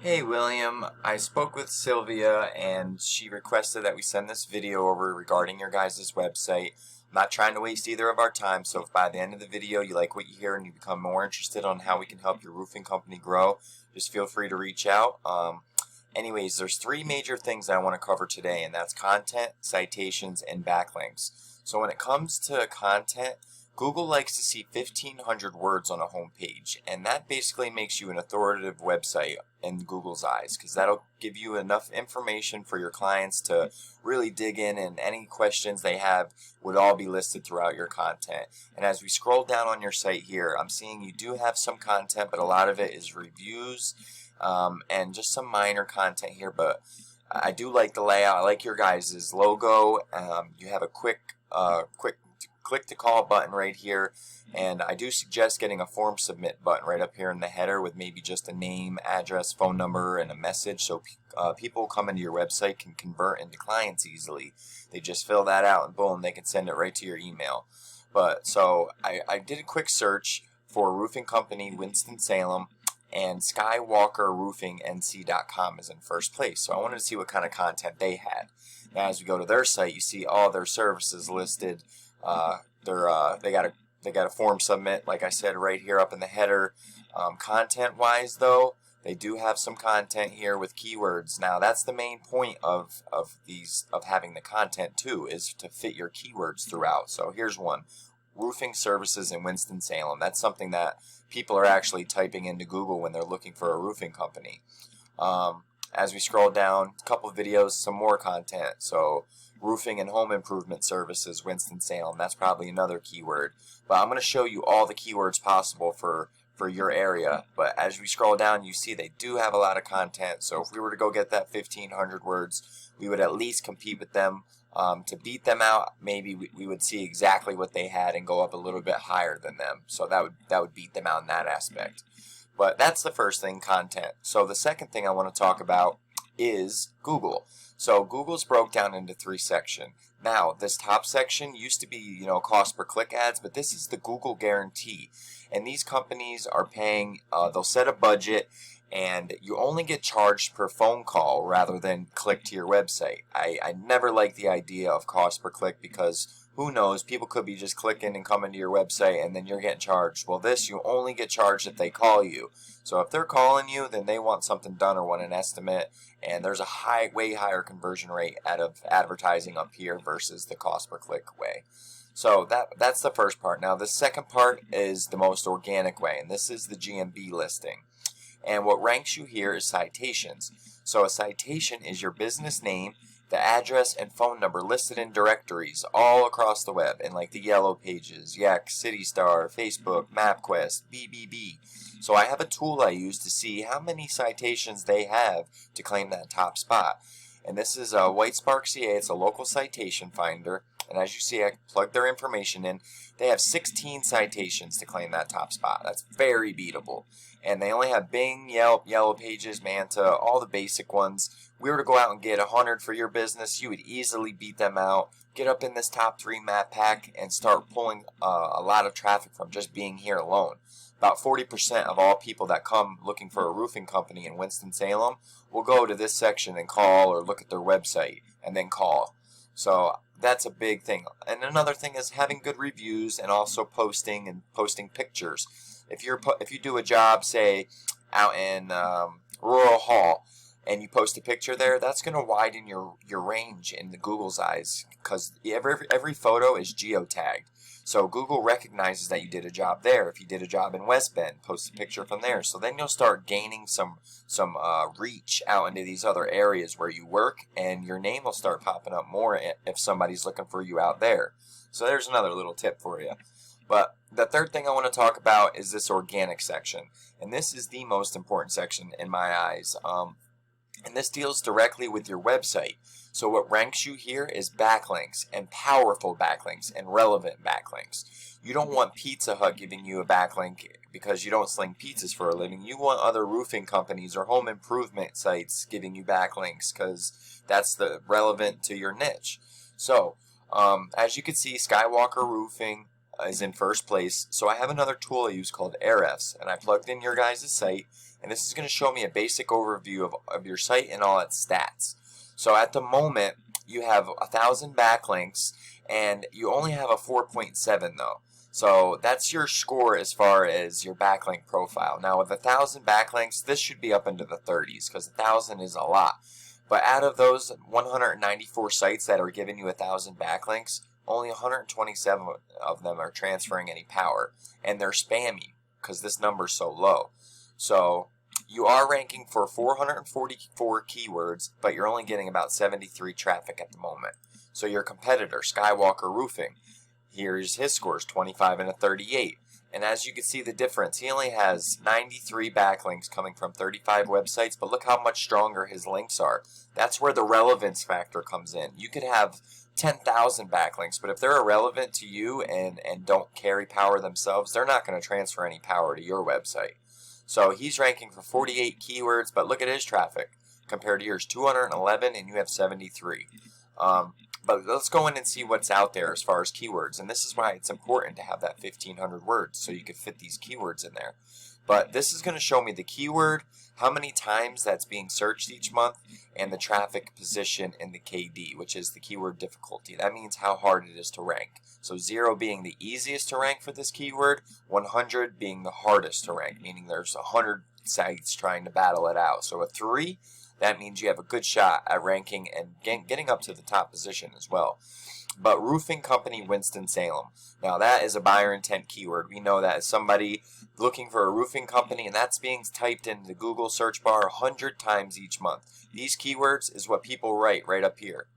Hey William, I spoke with Sylvia and she requested that we send this video over regarding your guys' website. I'm not trying to waste either of our time, so if by the end of the video you like what you hear and you become more interested on how we can help your roofing company grow, just feel free to reach out. Anyways, there's three major things I want to cover today, and that's content, citations, and backlinks. So when it comes to content, Google likes to see 1,500 words on a home page, and that basically makes you an authoritative website in Google's eyes, because that'll give you enough information for your clients to really dig in, and any questions they have would all be listed throughout your content. And as we scroll down on your site here, I'm seeing you do have some content, but a lot of it is reviews and just some minor content here, but I do like the layout. I like your guys' logo. You have a quick click to call button right here, and I do suggest getting a form submit button right up here in the header with maybe just a name, address, phone number, and a message, so people come into your website can convert into clients easily. They just fill that out and boom, they can send it right to your email. But so I did a quick search for roofing company Winston-Salem, and skywalkerroofingnc.com is in first place. So I wanted to see what kind of content they had. Now as we go to their site, you see all their services listed. They got a form submit, like I said, right here up in the header. Content wise though, they do have some content here with keywords. Now that's the main point of having the content too, is to fit your keywords throughout. So here's one: roofing services in Winston-Salem. That's something that people are actually typing into Google when they're looking for a roofing company. As we scroll down, a couple of videos, some more content. So roofing and home improvement services, Winston-Salem, that's probably another keyword. But I'm going to show you all the keywords possible for your area. But as we scroll down, you see they do have a lot of content. So if we were to go get that 1,500 words, we would at least compete with them. To beat them out, maybe we would see exactly what they had and go up a little bit higher than them. So that would beat them out in that aspect. But that's the first thing, content. So the second thing I want to talk about is Google. So Google's broke down into three sections. Now, this top section used to be, cost per click ads, but this is the Google guarantee. And these companies are paying, they'll set a budget, and you only get charged per phone call rather than click to your website. I never like the idea of cost per click, because who knows, people could be just clicking and coming to your website and then you're getting charged. Well, this, you only get charged if they call you. So if they're calling you, then they want something done or want an estimate, and there's a way higher conversion rate out of advertising up here versus the cost per click way. So that's the first part. Now the second part is the most organic way, and this is the GMB listing. And what ranks you here is citations. So a citation is your business name, the address and phone number listed in directories all across the web, in like the yellow pages, Yext, CityStar, Facebook, MapQuest, BBB. So I have a tool I use to see how many citations they have to claim that top spot. And this is Whitespark CA. It's a local citation finder. And as you see, I plugged their information in. They have 16 citations to claim that top spot. That's very beatable. And they only have Bing, Yelp, Yellow Pages, Manta, all the basic ones. We were to go out and get 100 for your business, you would easily beat them out, get up in this top 3 map pack, and start pulling a lot of traffic from just being here alone. About 40% of all people that come looking for a roofing company in Winston-Salem will go to this section and call, or look at their website and then call. So that's a big thing. And another thing is having good reviews, and also posting pictures. If you do a job, say out in Rural Hall, and you post a picture there, that's going to widen your range in the Google's eyes, because every photo is geotagged. So Google recognizes that you did a job there. If you did a job in West Bend, post a picture from there. So then you'll start gaining some reach out into these other areas where you work, and your name will start popping up more if somebody's looking for you out there. So there's another little tip for you. But the third thing I want to talk about is this organic section. And this is the most important section in my eyes. And this deals directly with your website. So what ranks you here is backlinks, and powerful backlinks, and relevant backlinks. You don't want Pizza Hut giving you a backlink because you don't sling pizzas for a living. You want other roofing companies or home improvement sites giving you backlinks, because that's relevant to your niche. So as you can see, Skywalker Roofing, is in first place. So I have another tool I use called Ahrefs, and I plugged in your guys' site, and this is going to show me a basic overview of your site and all its stats. So at the moment, you have 1,000 backlinks, and you only have a 4.7 though. So that's your score as far as your backlink profile. Now with 1,000 backlinks, this should be up into the 30s because 1,000 is a lot. But out of those 194 sites that are giving you 1,000 backlinks, only 127 of them are transferring any power, and they're spammy because this number is so low. So you are ranking for 444 keywords, but you're only getting about 73 traffic at the moment. So your competitor, Skywalker Roofing, here's his scores, 25 and a 38. And as you can see the difference, he only has 93 backlinks coming from 35 websites, but look how much stronger his links are. That's where the relevance factor comes in. You could have 10,000 backlinks, but if they're irrelevant to you and don't carry power themselves, they're not going to transfer any power to your website. So he's ranking for 48 keywords, but look at his traffic compared to yours, 211, and you have 73. But let's go in and see what's out there as far as keywords. And this is why it's important to have that 1,500 words so you can fit these keywords in there. But this is going to show me the keyword, how many times that's being searched each month, and the traffic position in the KD, which is the keyword difficulty. That means how hard it is to rank. So 0 being the easiest to rank for this keyword, 100 being the hardest to rank, meaning there's 100 sites trying to battle it out. So a 3, that means you have a good shot at ranking and getting up to the top position as well. But roofing company Winston-Salem. Now that is a buyer intent keyword. We know that as somebody looking for a roofing company, and that's being typed into the Google search bar 100 times each month. These keywords is what people write right up here.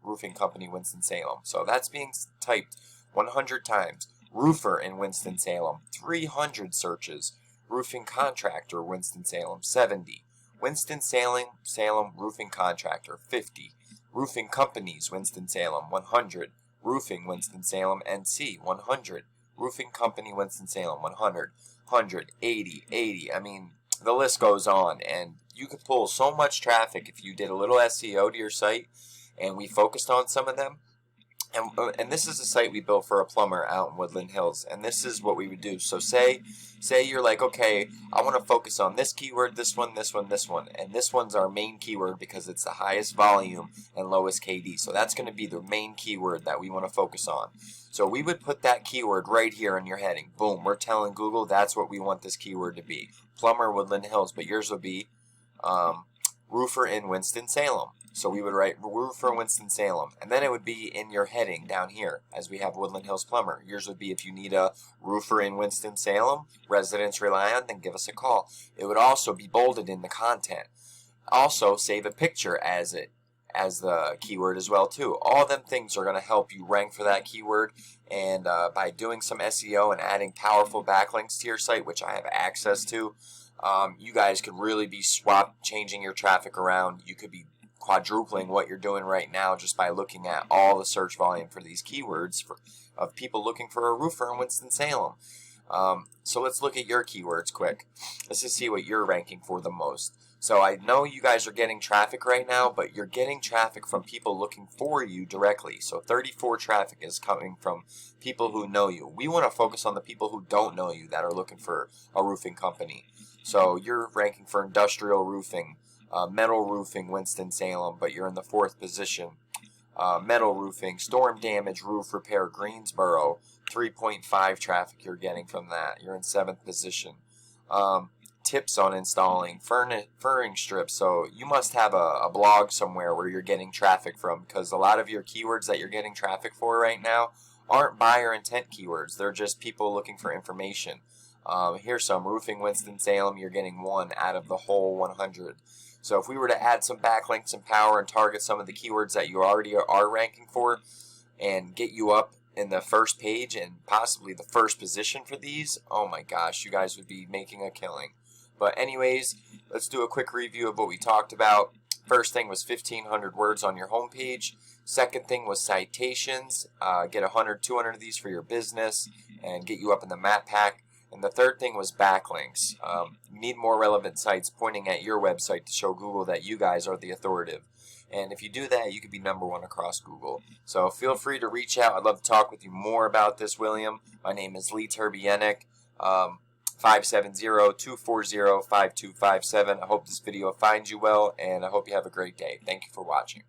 Roofing company Winston-Salem. So that's being typed 100 times. Roofer in Winston-Salem, 300 searches. Roofing contractor Winston-Salem, 70. Winston-Salem roofing contractor, 50. Roofing companies Winston-Salem, 100. Roofing Winston-Salem NC, 100. Roofing company Winston-Salem, 100. 100, 80, 80. I mean, the list goes on, and you could pull so much traffic if you did a little SEO to your site, and we focused on some of them. And this is a site we built for a plumber out in Woodland Hills, and this is what we would do. So say you're like, okay, I want to focus on this keyword, this one, this one, this one, and this one's our main keyword because it's the highest volume and lowest KD. So that's going to be the main keyword that we want to focus on. So we would put that keyword right here in your heading. Boom, we're telling Google that's what we want this keyword to be. Plumber, Woodland Hills, but yours would be roofer in Winston-Salem. So we would write roofer Winston-Salem, and then it would be in your heading down here, as we have Woodland Hills Plumber. Yours would be if you need a roofer in Winston-Salem, residents rely on, then give us a call. It would also be bolded in the content. Also, save a picture as the keyword as well too. All them things are going to help you rank for that keyword, and by doing some SEO and adding powerful backlinks to your site, which I have access to, you guys could really be changing your traffic around. You could be quadrupling what you're doing right now just by looking at all the search volume for these keywords of people looking for a roofer in Winston-Salem. So let's look at your keywords quick. Let's just see what you're ranking for the most. So I know you guys are getting traffic right now, but you're getting traffic from people looking for you directly. So 34 traffic is coming from people who know you. We want to focus on the people who don't know you that are looking for a roofing company. So you're ranking for industrial roofing, metal roofing Winston-Salem, but you're in the 4th position. Metal roofing, storm damage, roof repair Greensboro, 3.5 traffic you're getting from that. You're in 7th position. Tips on installing furring strips. So you must have a blog somewhere where you're getting traffic from, because a lot of your keywords that you're getting traffic for right now aren't buyer intent keywords. They're just people looking for information. Here's some roofing Winston-Salem. You're getting 1 out of the whole 100. So if we were to add some backlinks and power and target some of the keywords that you already are ranking for and get you up in the first page and possibly the first position for these, oh my gosh, you guys would be making a killing. But anyways, let's do a quick review of what we talked about. First thing was 1,500 words on your homepage. Second thing was citations. Get 100, 200 of these for your business and get you up in the map pack. And the third thing was backlinks. You need more relevant sites pointing at your website to show Google that you guys are the authoritative. And if you do that, you could be #1 across Google. So feel free to reach out. I'd love to talk with you more about this, William. My name is Lee Turbienik. 570-240-5257. I hope this video finds you well, and I hope you have a great day. Thank you for watching.